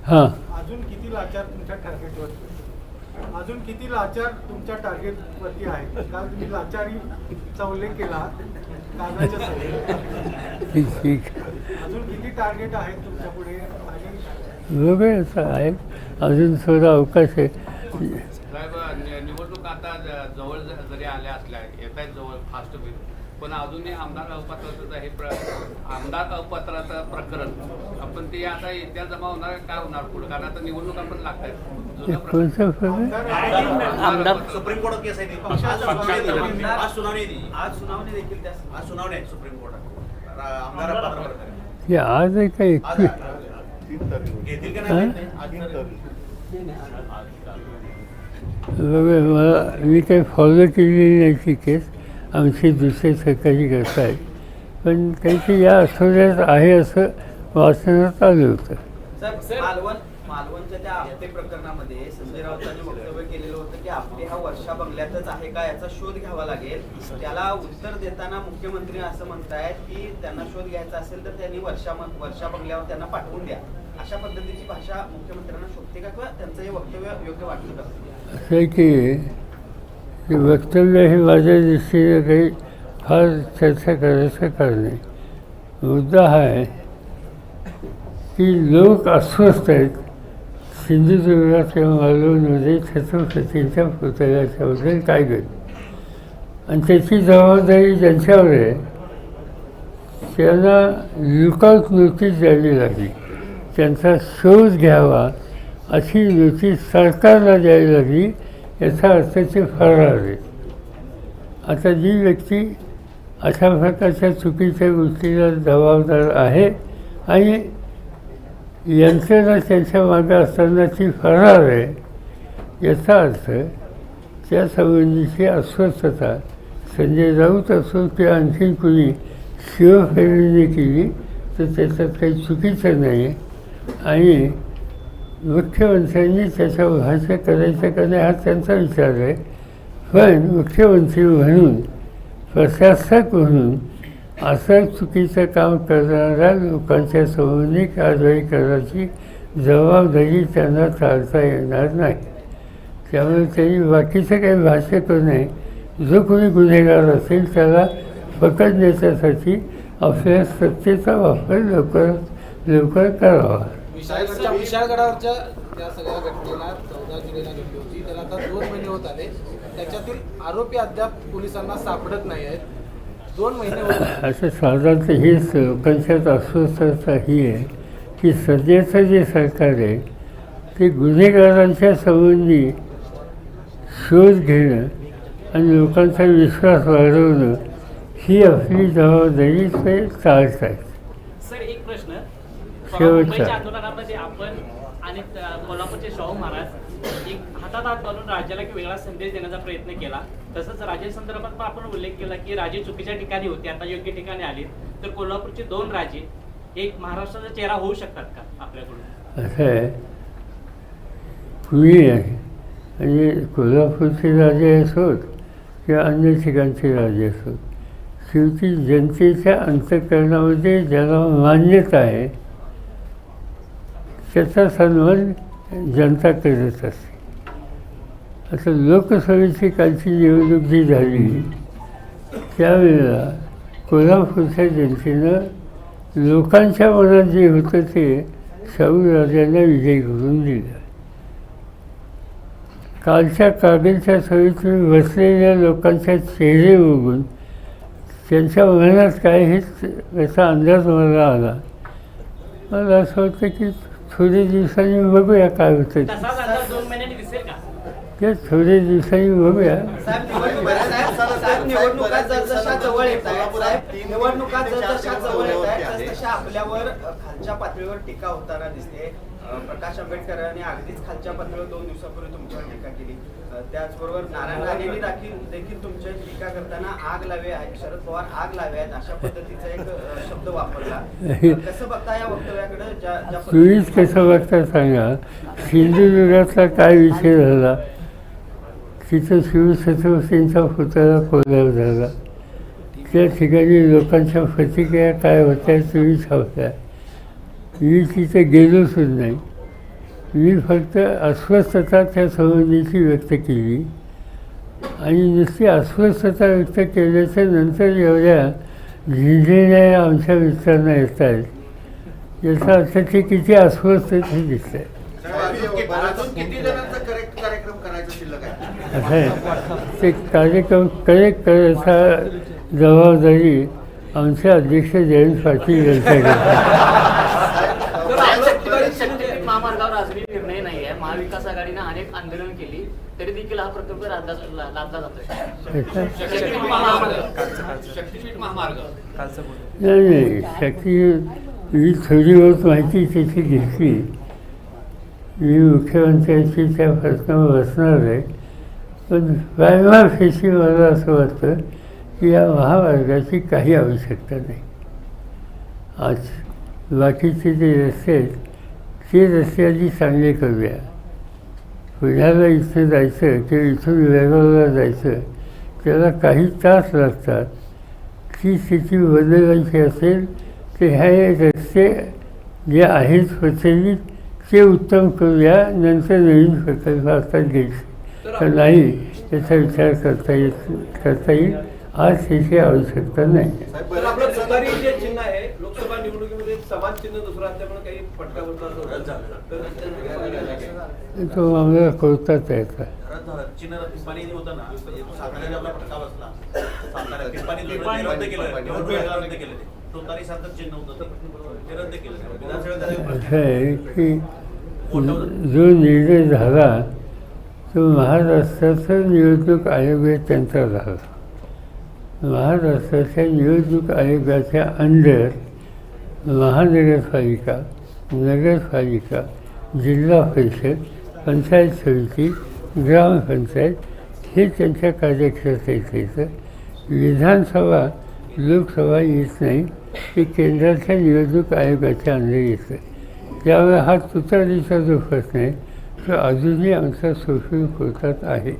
हां अजून किती लाचार तुमच्या टार्गेटवर अजून किती लाचार तुमच्या टार्गेटवरती आहे? काल तुम्ही लाचारीचा उल्लेख केला कागदाच्या सभेत. ठीक अजून किती टार्गेट आहेत तुमच्या पुढे आणि बघूया असं आहे. अजून थोडा अवकाश आहे. साहेब निवडणूक आता जवळ जरी आल्या असल्या येत आहेत जवळ फास्ट होईल पण अजूनही आमदार अपात्रतेचं आमदार अपात्राचं प्रकरण आपण ते आता येत्या जमा होणार काय होणार पुढे कारण आता निवडणुका पण लागतात. कोणतं प्रकरण? आमदार सुप्रीम कोर्टात केस आहे आज सुनावणी देखील त्या आज सुनावणी आहे सुप्रीम कोर्टात आमदार अपात्र प्रकरण. हे आज आहे का 21? घेतील का नाही बघा मला मी काही फॉलो केलेली नाही ती केस. आमचे दुसरे सहकारी करत आहेत पण काहीतरी या आठवड्यात आहे असं वाचण्यात आलं होतं. सर मालवणच्या त्या आपटे प्रकरणामध्ये संजय राऊतांनी वक्तव्य केलेलं होतं की आपटे हा वर्षा बंगल्यातच आहे का याचा शोध घ्यावा लागेल. त्याला उत्तर देताना मुख्यमंत्री असं म्हणतायत की त्यांना शोध घ्यायचा असेल तर त्यांनी वर्षा बंगल्यावर त्यांना पाठवून द्या. अशा पद्धतीची भाषा मुख्यमंत्र्यांना शोभते का किंवा त्यांचं हे वक्तव्य योग्य वाटतं का? असं आहे की वक्तव्य हे माझ्या दृष्टीने काही फार चर्चा करायचं कारण नाही. मुद्दा हा आहे की लोक अस्वस्थ आहेत. सिंधुदुर्गात किंवा मालवणमध्ये छत्रपतींच्या पुतळ्याच्याबद्दल काय घडलं आणि त्याची जबाबदारी ज्यांच्यावर आहे त्यांना लुकआउट नोटीस द्यावी लागली. त्यांचा शोध घ्यावा अशी नोटीस सरकारला द्यावी लागली. याचा अर्थ ते फरार आहे. आता जी व्यक्ती अशा प्रकारच्या चुकीच्या गोष्टीला जबाबदार आहे आणि यंत्रणा त्यांच्या मागे असताना ती फरार आहे याचा अर्थ त्या संबंधीची अस्वस्थता संजय राऊत असो किंवा आणखी कुणी शिवफेरीने केली तर त्याच्यात काही चुकीचं नाही आहे आणि मुख्यमंत्र्यांनी त्याच्यावर भाष्य करायचं का नाही हा त्यांचा विचार आहे. पण मुख्यमंत्री म्हणून प्रशासक म्हणून असं चुकीचं काम करणाऱ्या लोकांच्या संबंधी कारवाई करण्याची जबाबदारी त्यांना टाळता येणार नाही. त्यामुळे त्यांनी बाकीचं काही भाष्य करू नये. जो कोणी गुन्हेगार असेल त्याला पकडण्याच्यासाठी आपल्या सत्तेचा वापर लवकर करावा. विशाळगडावरच्या त्या सगळ्या घटनेला 14 जुलैला घडली होती. त्याला आता 2 महिने होत आले. त्याच्यातील आरोपी अद्याप पोलिसांना सापडत नाही आहेत. 2 महिने होत आहेत. असं साधारणतः हेच लोकांच्यात अस्वस्थता ही आहे की सध्याचं जे सरकार आहे ते गुन्हेगारांच्या संबंधी शोध घेणं आणि लोकांचा विश्वास वाढवणं ही आपली जबाबदारी ते टाळत आहेत. सर एक प्रश्न शेवटचा मुंबईच्या आंदोलनामध्ये आपण आणि कोल्हापूरचे शाहू महाराज एक हातात हात घालून राज्याला एक वेगळा संदेश देण्याचा प्रयत्न केला. तसंच राजेसंदर्भात पण आपण उल्लेख केला की राजे चुकीच्या ठिकाणी होते आता योग्य ठिकाणी आले तर कोल्हापूरचे 2 राजे एक महाराष्ट्राचा चेहरा होऊ शकतात का आपल्याकडून? असं आहे कुणी आहे म्हणजे कोल्हापूरचे राजे असोत किंवा अन्य ठिकाणचे राजे असोत शेवटी जनतेच्या अंतःकरणामध्ये ज्याला मान्यता आहे त्याचा सन्मान जनता करत असते. आता लोकसभेची कालची निवडणूक जी झाली त्यावेळेला कोल्हापूरच्या जनतेनं लोकांच्या मनात जे होतं ते शाहूराजांना विजय करून दिला. कालच्या कागलच्या सभेत बसलेल्या लोकांच्या चेहरे बघून त्यांच्या मनात काय हेच याचा अंदाज मला आला. मला असं वाटतं की थोड्या दिवसांनी बघूया काय होतं. तसाच अंदाज 2 महिन्यांनी दिसेल का? ते थोड्या दिवसांनी बघूया. निवडणुका जसजशा जवळ येत आहेत निवडणुका जसजशा जवळ येत आहेत तसतशा आपल्यावर खालच्या पातळीवर टीका होताना दिसते. प्रकाश आंबेडकरांनी अगदीच खालच्या पातळीवर 2 दिवसापूर्वी तुमच्यावर टीका केली. त्याचबरोबर नारायण राणेंनी देखील तुमच्या टीका करताना आग लावे आहे, शरद पवार आग लावे आहेत अशा पद्धतीचा एक शब्द वापरला. कसं बघता या वक्तव्याकडे? ज्या तुम्हीच कसं बघता सांगा. सिंधुदुर्गातला काय विषय झाला, तिथं शिवछत्रपतींचा पुतळा कोलार झाला, त्या ठिकाणी लोकांच्या प्रतिक्रिया काय होत्या तुम्ही सांगता. मी तिथे गेलोच नाही. मी फक्त अस्वस्थता त्या संबंधीची व्यक्त केली आणि नुसती अस्वस्थता व्यक्त केल्याच्या नंतर एवढ्या झिंजण्या आमच्या मित्रांना येत आहेत याचा अर्थ ते किती अस्वस्थ ते दिसत आहे. असं आहे ते कार्यक्रम करेक्ट करायचा जबाबदारी आमचे अध्यक्ष जयंत पाटील यांच्याकडे. महामार्गावर अजूनही निर्णय नाही आहे. महाविकास आघाडीने अनेक आंदोलन केली तरी देखील हा प्रकल्प लादला जातोय. नाही शक्ती मी थोडी बहुत माहिती त्याची घेतली. मी मुख्यमंत्र्यांची त्या प्रश्नावर बसणार आहे, पण प्रायमाफेशी मला असं वाटतं की या महामार्गाची काही आवश्यकता नाही. आज बाकीचे जे रस्ते आहेत ते रस्ते आधी चांगले करूया. पुण्याला इथं जायचं किंवा इथून वेगावला जायचं त्याला काही तास लागतात. ती स्थिती बदलायची असेल तर हे रस्ते जे आहेत प्रचलित ते उत्तम करूया, नंतर नवीन प्रकल्प हातात घ्यायचे तर नाही त्याचा विचार करता येईल. आज त्याची आवश्यकता नाही. चिन्ह आहे लोकसभा निवडणुकीमध्ये समान चिन्ह दुसरं असल्यामुळे काही फटका बसला तो आम्हाला कळतात याचा. चिन्ह पिंपाणी होतं ना, साताऱ्याला आपला फटका बसला. सातारा पिंपाणी रद्द केलं. तोतारी सारखं चिन्ह होतं ते रद्द केलं. असं आहे की जो निर्णय झाला तो महाराष्ट्राचा निवडणूक आयोग आहे त्यांचा झाला. महाराष्ट्राच्या निवडणूक आयोगाच्या अंडर महानगरपालिका, नगरपालिका, जिल्हा परिषद, पंचायत समिती, ग्रामपंचायत हे त्यांच्या कार्यक्षेत्रात येतं. विधानसभा लोकसभा येत नाही, ते केंद्राच्या निवडणूक आयोगाच्या अंडर येतं. त्यामुळे हा तुतारीचा जो प्रश्न आहे तो अजूनही आमचा सुप्रीम कोर्टात आहे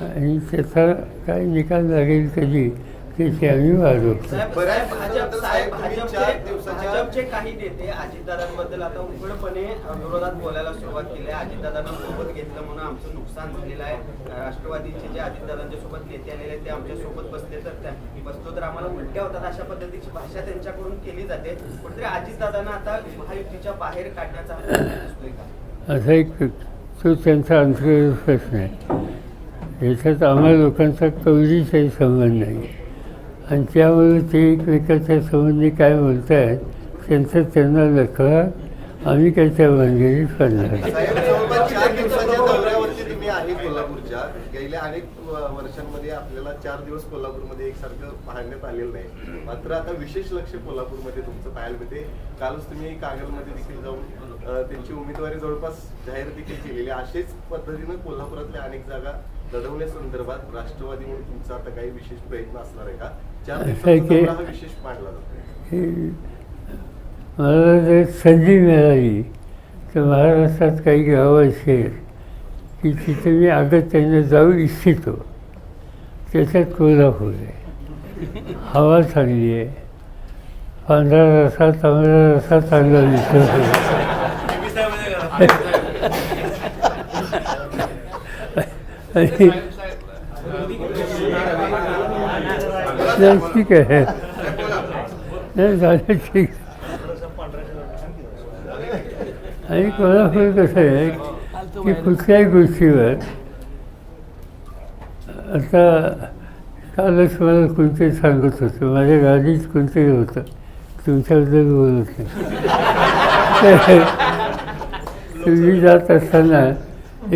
आणि त्याचा काय निकाल लागेल कधी त्याची आम्ही वाढवतो. भाजपचे काही नेते अजितदादांबद्दल आता उघडपणे विरोधात बोलायला सुरुवात केली आहे. अजितदादांना सोबत घेतलं म्हणून आमचं नुकसान झालेलं आहे. राष्ट्रवादीचे जे अजितदादांच्या सोबत नेते आलेले आहेत ते आमच्या सोबत बसलो तर आम्हाला उलट्या होतात अशा पद्धतीची भाषा त्यांच्याकडून केली जाते. कुठेतरी अजितदादांना आता महायुतीच्या बाहेर काढण्याचा दिसतोय का? असा एक तो त्यांचा अंतर्गत प्रश्न आहे. याच्यात आम्हा लोकांचा कवडीचाही संबंध नाही आणि त्यामुळे ते एकमेकाच्या संबंधी काय बोलत आहेत त्यांचं त्यांना लखवा. आम्ही काही त्या भानगडीत पडणार. जवळपास 4 दिवसाच्या दौऱ्यावरती तुम्ही आहे कोल्हापूरच्या. गेल्या अनेक वर्षांमध्ये आपल्याला 4 दिवस कोल्हापूरमध्ये एकसारखं पाहण्यात आलेलं नाही. मात्र आता विशेष लक्ष कोल्हापूरमध्ये तुमचं पाहायला मिळते. कालच तुम्ही कागलमध्ये देखील जाऊन त्यांची उमेदवारी जवळपास जाहीर देखील केलेली. अशाच पद्धतीनं कोल्हापुरातल्या अनेक जागा लढवण्यासंदर्भात राष्ट्रवादी म्हणून तुमचा आता काही विशेष प्रयत्न असणार आहे का? 4 दिवसाचा हा विशेष मांडला जातो. मला जर संधी मिळाली तर महाराष्ट्रात काही गावं असेल की तिथे मी अगत्याने जाऊ इच्छितो. त्याच्यात कोल्हापूर आहे. हवा चांगली आहे, पांढरा रसा तांबडा रसा चांगला दिसतो. ठीक आहे नाही झालं ठीक. आणि कोल्हापूर कसं आहे की कुठल्याही गोष्टीवर आता कालच मला कोणतरी सांगत होतं, माझ्या गाडीत कोणतरी होतं तुमच्याबद्दल बोलत नाही. तुम्ही जात असताना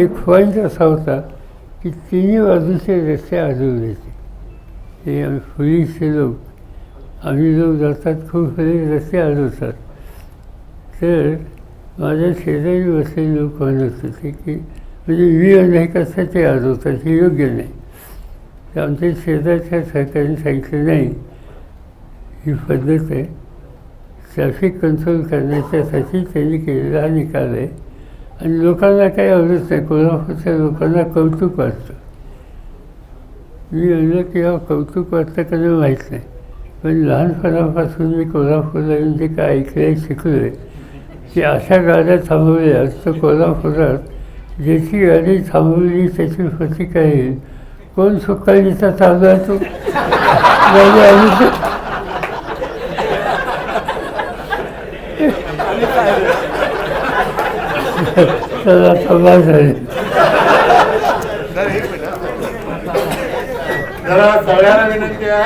एक पॉईंट असा होता की तिन्ही बाजूचे रस्ते अडवले ते पोलीसचे लोक आम्ही लोक जातात खूप सारे रस्ते अडवतात. तर माझ्या शेजारी बसलेले लोक म्हणत होते की म्हणजे मी अनेक कशाचे आजवतात हे योग्य नाही. तर आमच्या शेजारच्या सरकारने सांगितलं नाही, ही पद्धत आहे, ट्रॅफिक कंट्रोल करण्याच्यासाठी त्यांनी केलेला हा निकाल आहे आणि लोकांना काही आवडत नाही. कोल्हापूरच्या लोकांना कौतुक वाटतं. मी म्हणलं की हा कौतुक वाटतं का नाही माहीत नाही, पण लहानपणापासून मी कोल्हापूरला येऊन जे काय ऐकलंय शिकलो आहे की अशा गाड्या थांबवल्या तर कोल्हापुरात ज्याची गाडी थांबवली त्याची प्रतिका येईल. कोण सुकाळीचा चालू आहे तो गाडी आली तर सभा झाली. जरा सगळ्यांना विनंती आहे